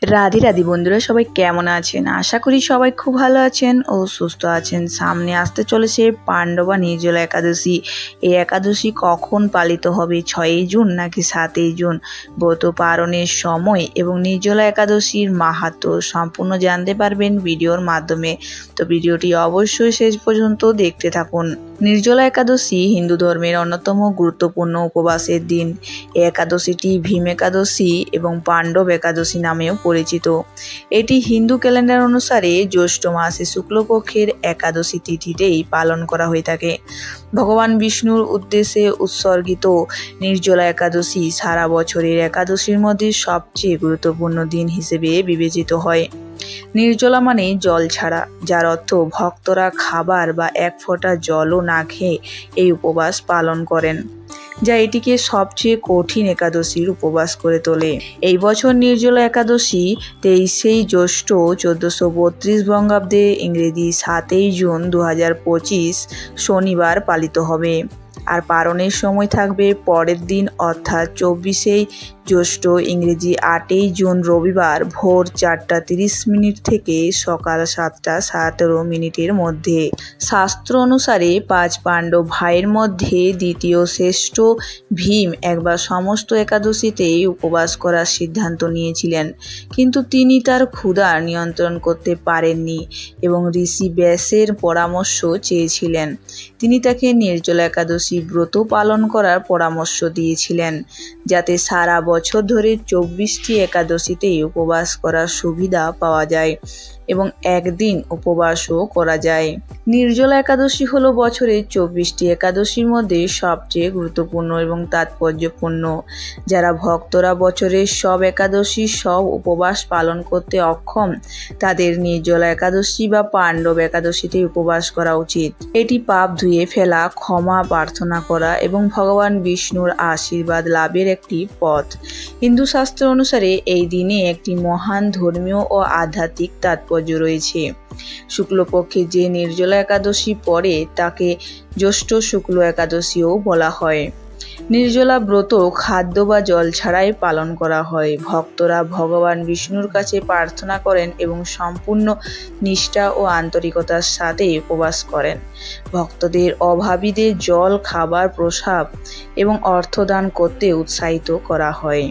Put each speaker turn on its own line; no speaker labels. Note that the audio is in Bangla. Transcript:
রাধে রাধে বন্ধুরা, সবাই কেমন আছেন? আশা করি সবাই খুব ভালো আছেন ও সুস্থ আছেন। সামনে আসতে চলেছে পাণ্ডবা নির্জলা একাদশী। এই একাদশী কখন পালিত হবে, 6ই জুন নাকি 7ই জুন? ব্রত পালনের সময় এবং নির্জলা একাদশীর মাহাত্ম্য সম্পূর্ণ জানতে পারবেন ভিডিওর মাধ্যমে। তো ভিডিওটি অবশ্যই শেষ পর্যন্ত দেখতে থাকুন। নির্জলা একাদশী হিন্দু ধর্মের অন্যতম গুরুত্বপূর্ণ উপবাসের দিন। এই একাদশীটি ভীম একাদশী এবং পাণ্ডব একাদশী নামেও পরিচিত। এটি হিন্দু ক্যালেন্ডার অনুসারে জ্যৈষ্ঠ মাসে শুক্লপক্ষের একাদশী তিথিতেই পালন করা হয়ে থাকে। ভগবান বিষ্ণুর উদ্দেশ্যে উৎসর্গিত নির্জলা একাদশী সারা বছরের একাদশীর মধ্যে সবচেয়ে গুরুত্বপূর্ণ দিন হিসেবে বিবেচিত হয়। নির্জলা মানে জল ছাড়া, যার অর্থ ভক্তরা খাবার বা এক ফোঁটা জলও না খেয়ে এই উপবাস পালন করেন, যা এটিকে সবচেয়ে কঠিন একাদশীর উপবাস করে তোলে। এই বছর নির্জলা একাদশী 23শে জ্যৈষ্ঠ 1432 বঙ্গাব্দে ইংরেজি 7ই জুন 2025 শনিবার পালিত হবে। আর পালনের সময় থাকবে পরের দিন অর্থাৎ 24শে জ্যৈষ্ঠ ইংরেজি 8ই জুন রবিবার ভোর 4:30 থেকে সকাল 7:17 মধ্যে। শাস্ত্র অনুসারে 5 পাণ্ডব ভাইয়ের মধ্যে দ্বিতীয় শ্রেষ্ঠ ভীম একবার সমস্ত একাদশীতেই উপবাস করার সিদ্ধান্ত নিয়েছিলেন, কিন্তু তিনি তার ক্ষুধা নিয়ন্ত্রণ করতে পারেননি এবং ঋষি ব্যাসের পরামর্শ চেয়েছিলেন। তিনি তাকে নির্জলা একাদশী ব্রত পালন করার পরামর্শ দিয়েছিলেন, যাতে সারা বছর ধরে 24টি একাদশীতেই উপবাস করার সুবিধা পাওয়া যায় এবং একদিন উপবাসও করা যায়। নির্জলা একাদশী হলো বছরের 24টি একাদশীর মধ্যে সবচেয়ে গুরুত্বপূর্ণ এবং তাৎপর্যপূর্ণ। যারা ভক্তরা বছরের সব একাদশী সব উপবাস পালন করতে অক্ষম, তাদের নির্জলা একাদশী বা পাণ্ডব একাদশীতে উপবাস করা উচিত। এটি পাপ ধুয়ে ফেলা, ক্ষমা প্রার্থনা করা এবং ভগবান বিষ্ণুর আশীর্বাদ লাভের একটি পথ। হিন্দু শাস্ত্র অনুসারে এই দিনে একটি মহান ধর্মীয় ও আধ্যাত্মিক তাৎপর্য রয়েছে। শুক্লপক্ষে যে নির্জলা একাদশী পড়ে তাকে জ্যৈষ্ঠ শুক্ল একাদশীও বলা হয়। নির্জলা ব্রত খাদ্য বা জল ছাড়াই পালন করা হয়। ভক্তরা ভগবান বিষ্ণুর কাছে প্রার্থনা করেন এবং সম্পূর্ণ নিষ্ঠা ও আন্তরিকতার সাথে উপবাস করেন। ভক্তদের অভাবীদের জল, খাবার, প্রসাদ এবং অর্থদান করতে উৎসাহিত করা হয়।